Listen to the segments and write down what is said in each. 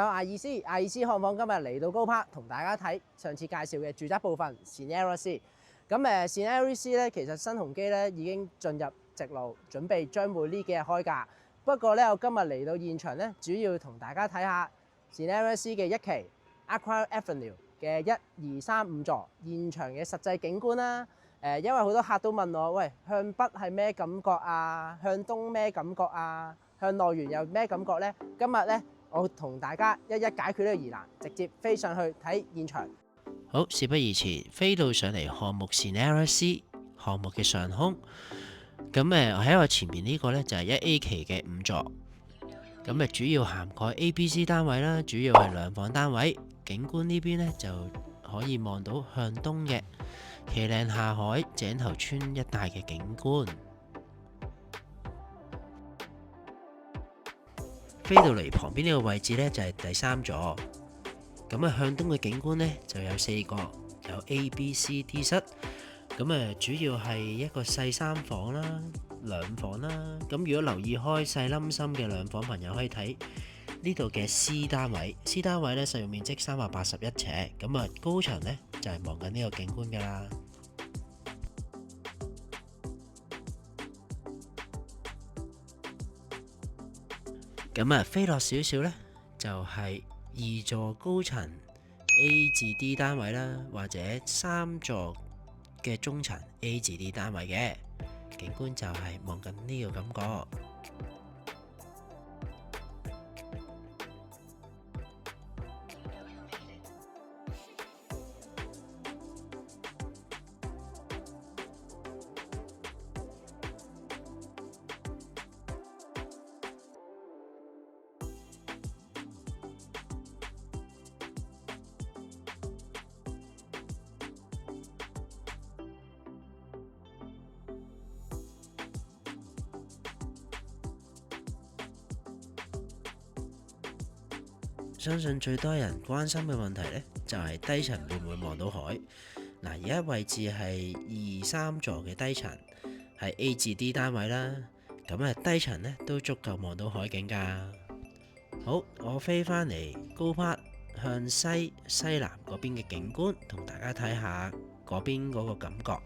阿爾斯看房今日嚟到高柏，同大家睇上次介紹嘅住宅部分 Scenario C。咁Scenario C 咧，其實新鴻基咧已經進入直路，準備將會呢幾日開價。不過咧，我今日嚟到現場咧，主要同大家睇下 Scenario C 嘅一期 Aquarium Avenue 嘅1、2、3、5座現場嘅實際景觀啦。因為好多客都問我，喂，向北係咩感覺啊？向東咩感覺啊？向內園又咩感覺呢？今日咧，我同大家一一解決呢個疑難，直接飛上去睇現場。好，事不宜遲，飛到上嚟項目 Scenario C 項目嘅上空。咁喺我前面呢個呢，就係1A 期嘅5座。咁主要涵蓋 A、B、C 單位啦，主要係兩房單位。景觀呢邊呢，就可以望到向東嘅旗嶺下海、井頭村一帶嘅景觀。飛到嚟旁邊呢個位置呢，就係第3座。咁向東嘅景觀呢，就有4個，有 A、B、C、D 室。咁主要係一個細3房啦、2房啦。咁如果留意開細冧心嘅2房朋友可以睇呢度嘅 C 單位。C 單位呢，實用面積381尺。咁高層呢，就係望緊呢個景觀㗎啦。咁飛落少少呢，就係2座高層 A 至 D 單位啦，或者3座嘅中層 A 至 D 單位嘅景觀就係望緊呢個感覺。相信最多人關心嘅問題呢，就係低層會唔會望到海？嗱，而家位置係2、3座嘅低層，係 A 至 D 單位啦。咁低層呢都足夠望到海景㗎。好，我飛返嚟高柏向西南嗰邊嘅景觀，同大家睇下嗰邊嗰個感覺。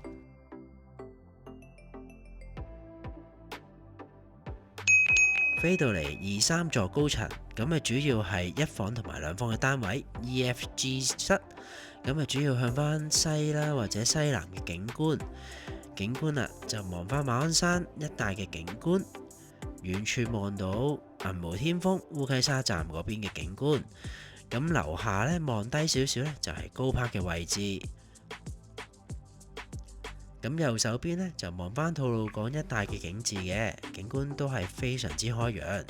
飛到嚟2、3座高層，咁主要係1房同埋2房嘅單位 E、F、G 室，咁主要向返西啦或者西南嘅景觀。景觀啦就望返馬鞍山一帶嘅景觀，遠處望到銀湖天峰烏溪沙站嗰邊嘅景觀。咁樓下呢，望低少少呢，就係高柏嘅位置。咁右手邊呢，就望返吐露港一帶嘅景緻嘅景觀都係非常之開揚。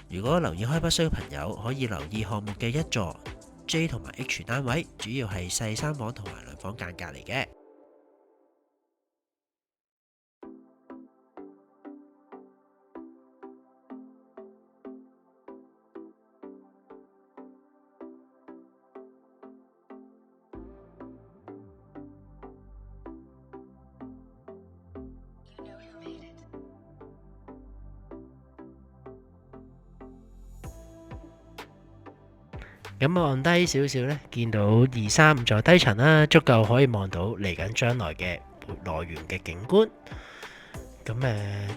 如果留意開北區嘅朋友，可以留意項目嘅1座 J 同埋 H 單位，主要係細3房同埋2房間隔嚟嘅。咁望低少少呢，見到2、3、5座低層啦，足夠可以望到嚟緊將來嘅內園嘅景觀。咁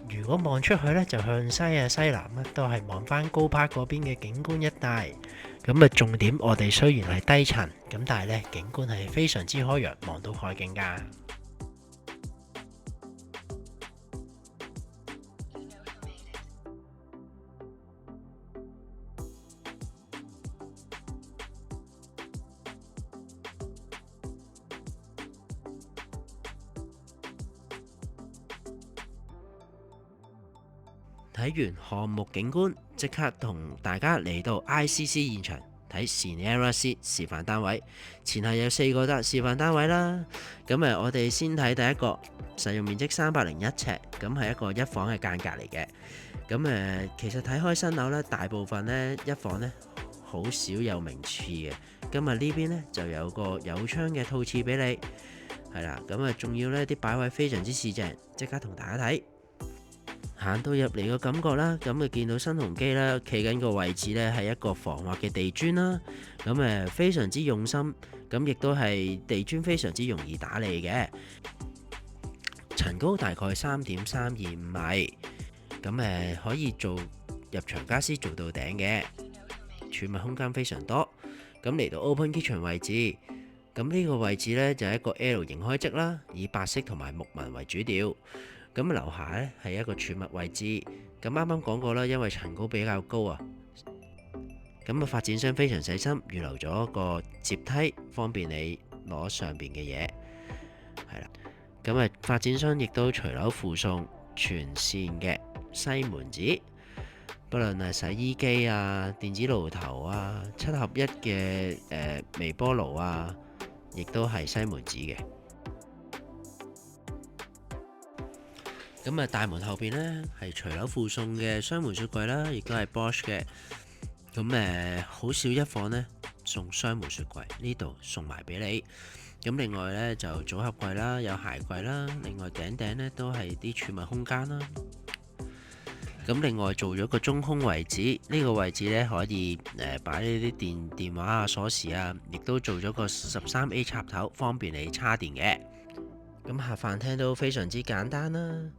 如果望出去呢，就向西啊西南呢，都係望返高柏嗰邊嘅景觀一帶。咁重點我哋雖然係低層，咁但係呢景觀係非常之開揚，望到海景㗎。睇完項目景觀，即刻同大家嚟到 ICC 現場睇 Sierra C 示範單位。前後有4個示範單位啦。咁我哋先睇第一個，實用面積301尺，咁係一個一房嘅間隔嚟嘅。咁其實睇開新樓呢，大部分呢一房呢好少有名廁嘅。今日呢邊呢就有個有窗嘅套廁俾你，係啦。咁仲要呢啲擺位非常之四正，即刻同大家睇。行到入嚟個感覺啦，咁見到新鴻基啦，企緊個位置呢係一個防滑嘅地磚啦，咁非常之用心，咁亦都係地磚非常之容易打理嘅，層高大概3.325米，咁可以做入牆家私做到頂嘅，儲物空間非常多。咁嚟到 Open Kitchen 位置，咁呢個位置呢就係一個 L 型開積啦，以白色同埋木紋為主調。咁樓下呢係一個儲物位置，咁啱啱講過啦，因為層高比較高啊，咁發展商非常細心，預留咗個接梯，方便你攞上邊嘅嘢，係啦。咁發展商亦都隨樓附送全線嘅西門子，不論係洗衣機啊、電子爐頭啊、7合1嘅微波爐啊，亦都係西門子嘅。咁大門後邊呢係隨樓附送嘅雙門雪櫃啦，亦都係 Bosch 嘅。咁好少一房呢送雙門雪櫃，呢度送埋俾你。咁另外呢就組合櫃啦，有鞋櫃啦，另外頂呢都係啲儲物空間啦。咁另外做咗個中空位置，呢個位置呢可以擺呢啲電話啊、鎖匙啊，亦都做咗個13A 插頭，方便你叉電嘅。咁客飯廳都非常之簡單啦。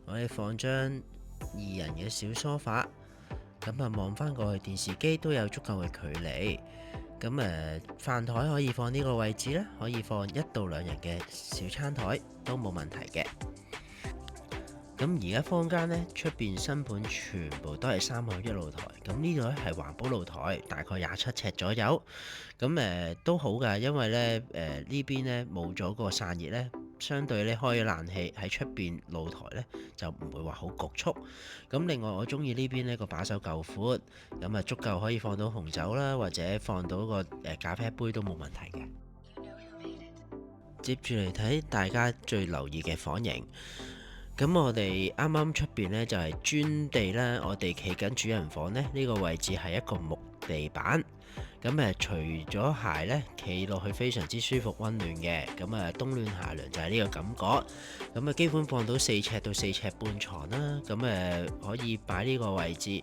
我哋放張2人嘅小梳化，咁望翻過去電視機都有足夠嘅距離。咁飯台可以放呢個位置咧，可以放1到2人嘅小餐台都冇問題嘅。咁而家坊間呢，出邊新盤全部都係3口1露台，咁呢度咧係環保露台，大概27尺左右。咁都好㗎，因為咧呢邊咧冇咗個散熱咧。相對咧開咗冷氣喺出邊露台呢，就唔會話好局促。咁另外我中意呢邊呢個把手夠闊，咁足夠可以放到紅酒啦，或者放到個咖啡杯都冇問題嘅。接住嚟睇大家最留意嘅房型。咁我哋啱啱出邊呢，就係磚地啦，我哋企緊主人房呢，呢個位置係一個木地板。咁除咗鞋呢，企落去非常之舒服溫暖嘅。咁冬暖夏涼就係呢個感覺。咁基本放到4尺到4尺半床啦。咁可以擺呢個位置。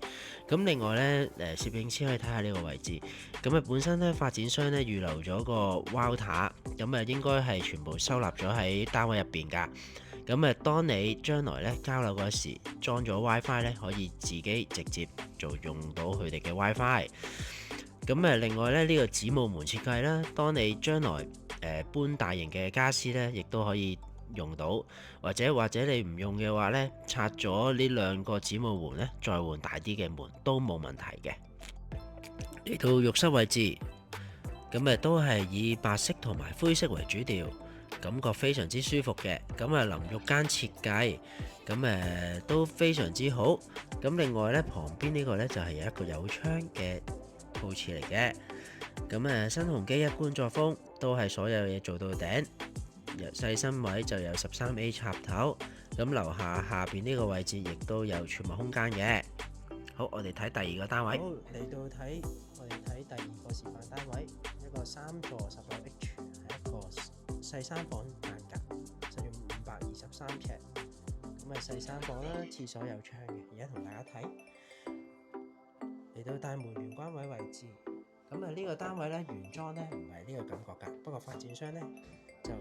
咁另外呢，攝影師可以睇下呢個位置。咁本身呢，發展商呢預留咗個 wall 塔，咁應該係全部收納咗喺單位入邊㗎。咁當你將來呢交樓嗰時裝咗 WiFi 呢，可以自己直接就用到佢哋嘅 WiFi。咁另外呢，呢個子母門設計啦，當你將來搬大型嘅家私呢，亦都可以用到，或者你唔用嘅話呢，拆咗呢2個子母門呢，再換大啲嘅門都冇問題嘅。嚟到浴室位置，咁都係以白色同埋灰色為主調，感覺非常之舒服嘅。咁淋浴間設計，咁都非常之好。咁另外呢，旁邊呢個呢，就係有一個有窗嘅套廁嚟嘅。咁新鴻基一貫作風都係所有嘢做到頂，細身位就有13A 插頭。咁樓下邊呢個位置亦都有儲物空間嘅。好，我哋睇第2個單位。好，嚟到我哋睇第2個示範單位，一個3座16H， 係一個細3房間隔，實用523尺。咁細3房啦，廁所有窗嘅。而家同大家睇。嚟到大門玄關位位置，咁呢個單位呢，原裝呢唔係呢個感覺㗎，不過發展商呢就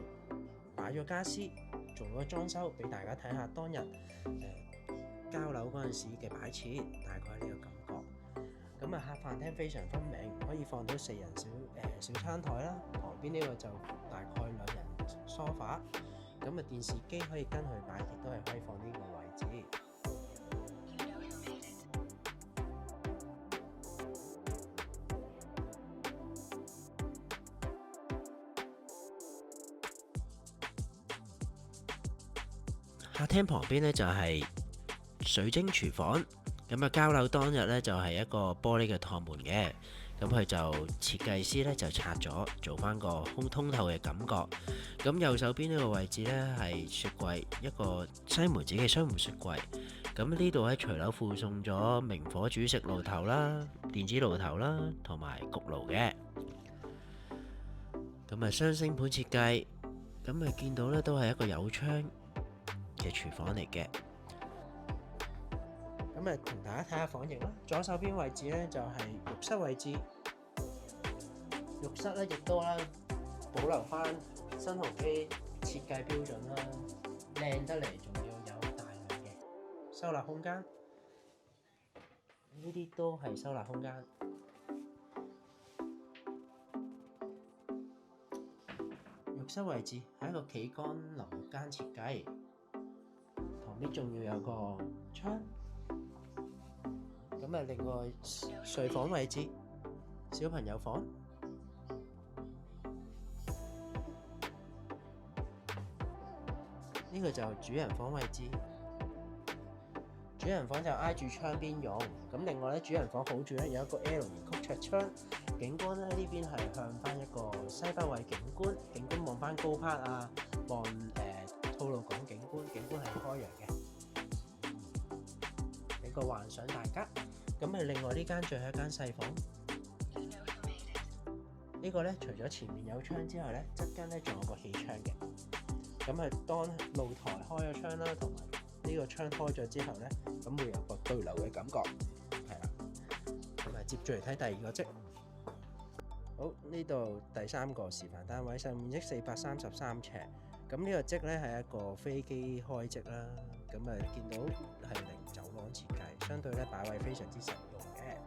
擺咗家私，做咗裝修俾大家睇下當日交樓嗰陣時嘅擺設，大概呢個感覺。咁客飯廳非常分明，可以放到4人小餐台啦，旁邊呢個就大概2人梳化。咁電視機可以跟佢擺，亦都係可以放呢個位置。客廳旁邊呢就係水晶廚房，咁交樓當日呢就係一個玻璃嘅趟門嘅，咁佢就設計師呢就拆咗，做翻個通透嘅感覺。咁右手邊呢個位置呢係雪櫃，一個西門子嘅雙門雪櫃。咁呢度喺隨樓附送咗明火煮食爐頭啦、電子爐頭啦，同埋焗爐嘅。咁啊雙星盤設計，咁啊見到呢都係一個有窗嘅廚房嚟嘅。咁啊同大家睇下房型啦。左手邊位置呢就係浴室位置，浴室呢亦都啦保留翻新鴻基設計標準啦，靚得嚟，仲要有大量嘅收納空間。呢啲都係收納空間。浴室位置係一個企乾淋浴間設計，旁邊仲要有個窗。咁啊，另外睡房位置，小朋友房。呢個就主人房位置，主人房就挨住窗邊用。咁另外咧，主人房好處咧有一個 L 型曲卓窗，景觀咧呢邊係向翻一個西北位景觀，景觀望翻高柏啊，望吐露港景觀，景觀係開揚嘅，俾個幻想大家。咁啊，另外呢間最後一間細房，呢個咧除咗前面有窗之外咧，側間咧仲有個氣窗嘅。咁啊，當露台開咗窗啦，同埋呢個窗開咗之後咧，咁會有個對流嘅感覺，係啦。咁啊，接住嚟睇第二個則。好，呢度第三個示範單位，實用面積433尺。咁呢個則咧係一個飛機開則啦。咁啊，見到係零走廊設計，相對咧擺位非常之實用嘅。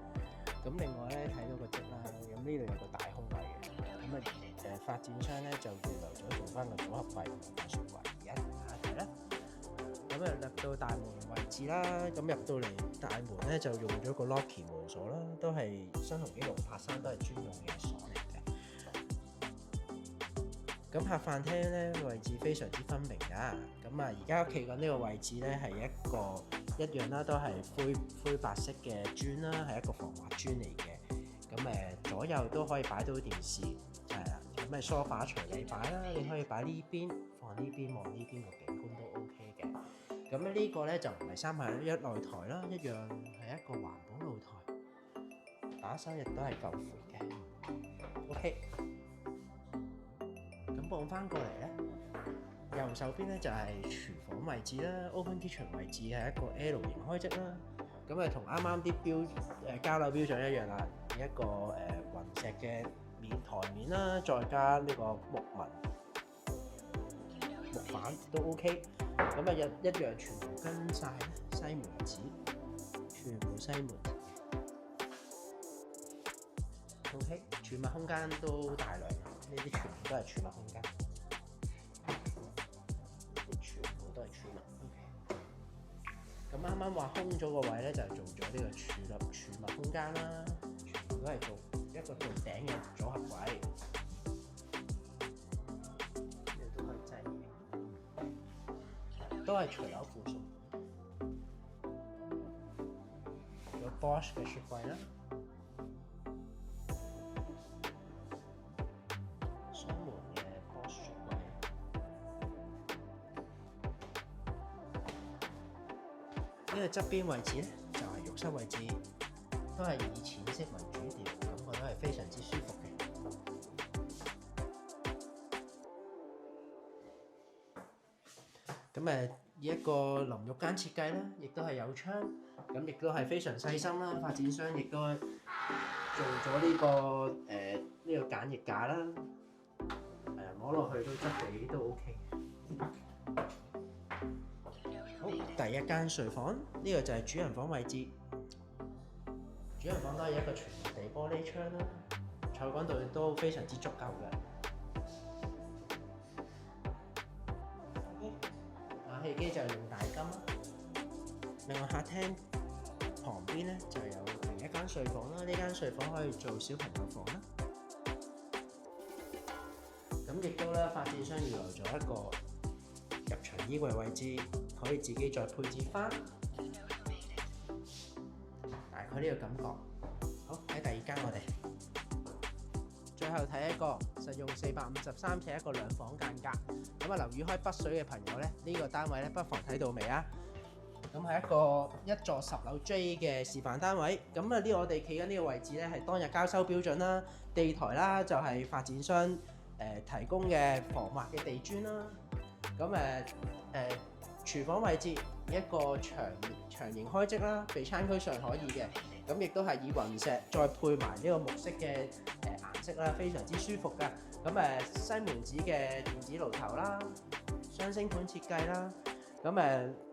咁另外咧睇到個則啦，咁呢度有個大空位嘅。咁啊發展商咧就預留咗做翻個組合櫃同埋雪櫃，而家同大家睇啦。咁啊入到大門位置啦，咁入到嚟大門咧就用咗個 Locky 門鎖啦，都係新鴻基龍柏山都係專用嘅鎖嚟嘅。咁客飯廳咧位置非常之分明㗎。咁啊而家企緊呢個位置咧係一樣啦，都係灰白色嘅磚啦，係一個防滑磚嚟嘅。咁左右都可以擺到電視，係啦。咁梳化隨你擺啦，你可以擺呢邊，放呢邊，望呢邊個景觀都 OK 嘅。咁呢個咧就唔係3+1露台啦，一樣係一個環保露台，打手亦都係夠闊嘅。OK， 咁望翻過嚟咧，右手邊咧就係廚房位置啦 ，Open Kitchen 位置係一個 L 型開則啦。咁同啱啱啲交樓標準一樣啦，一個雲石嘅台面啦，再加呢個木板都 OK。咁一樣全部跟晒西門子，全部西門子。OK， 儲物空間都大量，呢啲全部都係儲物空間，全部都係儲物。OK。咁啱啱話空咗個位咧，就係做咗呢個儲物空間啦，全部都係做一個做頂嘅組合位，呢度都可以擠嘢，都係隨樓附送。有 Bosch 嘅雪櫃啦，雙門嘅 Bosch 雪櫃。呢個側邊位置咧，就係浴室位置，都係以淺色為主調，感覺都係非常之舒服嘅。咁以一個淋浴間設計啦，亦都係有窗，咁亦都係非常細心啦。發展商亦都做咗呢個簡易架啦，摸落去都質地都 OK。好，第一間睡房，呢個就係主人房位置。主人房都係一個全地玻璃窗啦，採光度都非常之足夠嘅。冷氣機就用大金啦。另外客廳旁邊咧就有另一間睡房啦，呢間睡房可以做小朋友房啦。咁亦都咧，發展商預留咗一個入牆衣櫃位置，可以自己再配置翻。大概呢個感覺。好，喺第二間我哋。最後睇一個實用453尺一個兩房間隔。咁啊，留意開北水嘅朋友咧，呢個單位咧不妨睇到未啊？咁係一個一座10樓 J 嘅示範單位。咁啊，我哋企緊呢個位置咧係當日交收標準啦，地台啦就係發展商提供嘅防滑嘅地磚啦。咁廚房位置一個長形開積啦，備餐區上可以嘅。咁亦都係以雲石再配埋呢個木色嘅顏色啦，非常之舒服㗎。咁西門子嘅電子爐頭啦，雙星盤設計啦。咁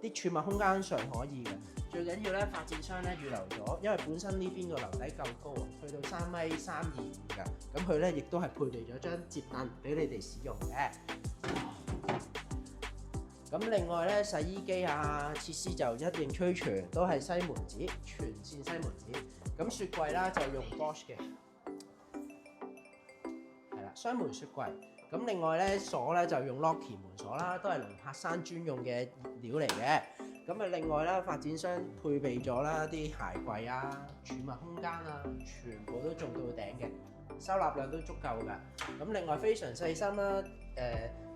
啲儲物空間上可以嘅。最緊要咧，發展商咧預留咗，因為本身呢邊個樓底夠高啊，去到3.325米㗎。咁佢咧亦都係配備咗張摺凳俾你哋使用嘅。咁另外咧，洗衣機啊設施就一應俱全，都係西門子，全線西門子。咁雪櫃啦就用 Bosch 嘅，係啦，雙門雪櫃。咁另外咧，鎖咧就用 Locky 門鎖啦，都係龍柏山專用嘅料嚟嘅。咁另外啦，發展商配備咗啦啲鞋櫃啊、儲物空間啊，全部都做到頂嘅，收納量都足夠㗎。咁另外非常細心啦，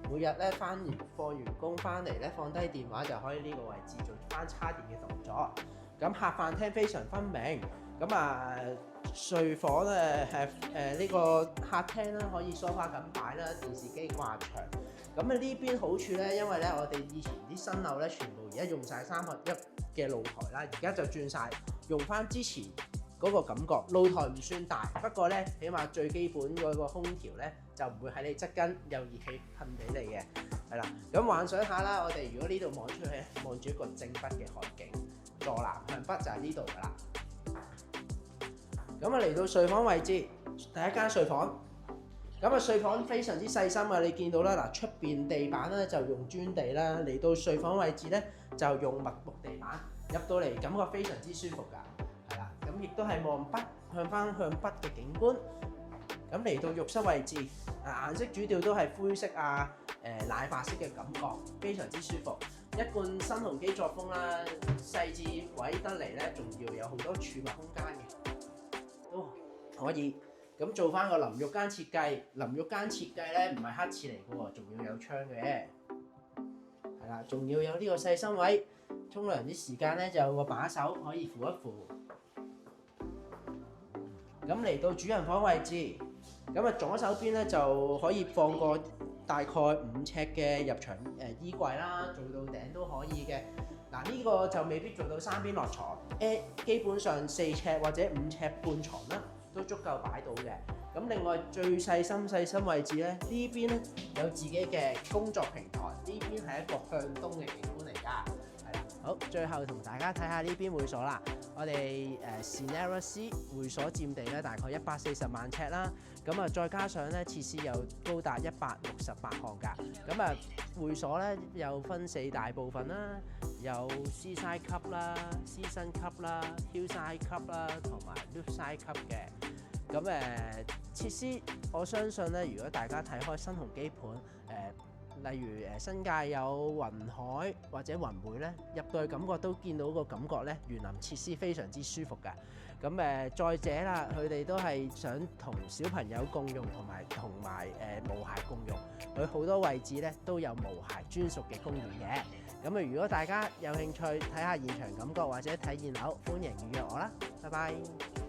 每日咧放完工翻嚟咧，放低電話就可以呢個位置做翻叉電嘅動作。咁客飯廳非常分明。咁睡房呢個客廳啦，可以梳化咁擺啦，電視機掛牆。咁呢邊好處咧，因為咧我哋以前啲新樓咧，全部而家用晒3合1嘅露台啦，而家就轉晒用翻之前嗰個感覺。露台唔算大，不過咧起碼最基本嗰個空調咧就唔會喺你側跟有熱氣噴俾你嘅，係啦。咁幻想下啦，我哋如果呢度望出去，望住一個正北嘅海景，坐南向北就係呢度噶啦。咁嚟到睡房位置，第一間睡房。咁睡房非常之細心啊！你見到啦，嗱，出邊地板咧就用磚地啦，嚟到睡房位置咧就用麥木地板，入到嚟感覺非常之舒服㗎，係啦。咁亦都係望北向北嘅景觀。咁嚟到浴室位置，顏色主調都係灰色啊，奶白色嘅感覺，非常之舒服。一貫新鴻基作風啦，細緻位得嚟咧，仲要有好多儲物空間嘅，都可以。咁做翻個淋浴間設計，淋浴間設計咧唔係黑廁嚟嘅喎，仲要有窗嘅，係啦，仲要有呢個細心位，沖涼啲時間咧就有個把手可以扶一扶。咁嚟到主人房位置，咁左手邊咧就可以放個大概5尺嘅入牆衣櫃啦，做到頂都可以嘅。嗱，呢個就未必做到3邊落床，基本上4尺或者5尺半床啦，都足夠擺到嘅。咁另外最細心位置咧，呢邊咧有自己嘅工作平台，呢邊係一個向東嘅景觀嚟㗎。係啦，好，最後同大家睇下呢邊會所啦。我哋Scenera C 會所佔地咧大概140萬尺啦。咁再加上咧設施有高達168項㗎。咁會所咧有分4大部分啦，有 Seaside級啦、Season級啦、Hillside級啦，同埋 Loopside級嘅。咁設施，我相信咧，如果大家睇開新鴻基盤，例如新界有雲海或者雲匯咧，入到去感覺都見到個感覺咧，園林設施非常之舒服㗎。咁再者啦，佢哋都係想同小朋友共用，同埋無鞋共用。佢好多位置咧都有無鞋專屬嘅公園嘅。咁如果大家有興趣睇下現場感覺或者睇現樓，歡迎預約我啦。拜拜。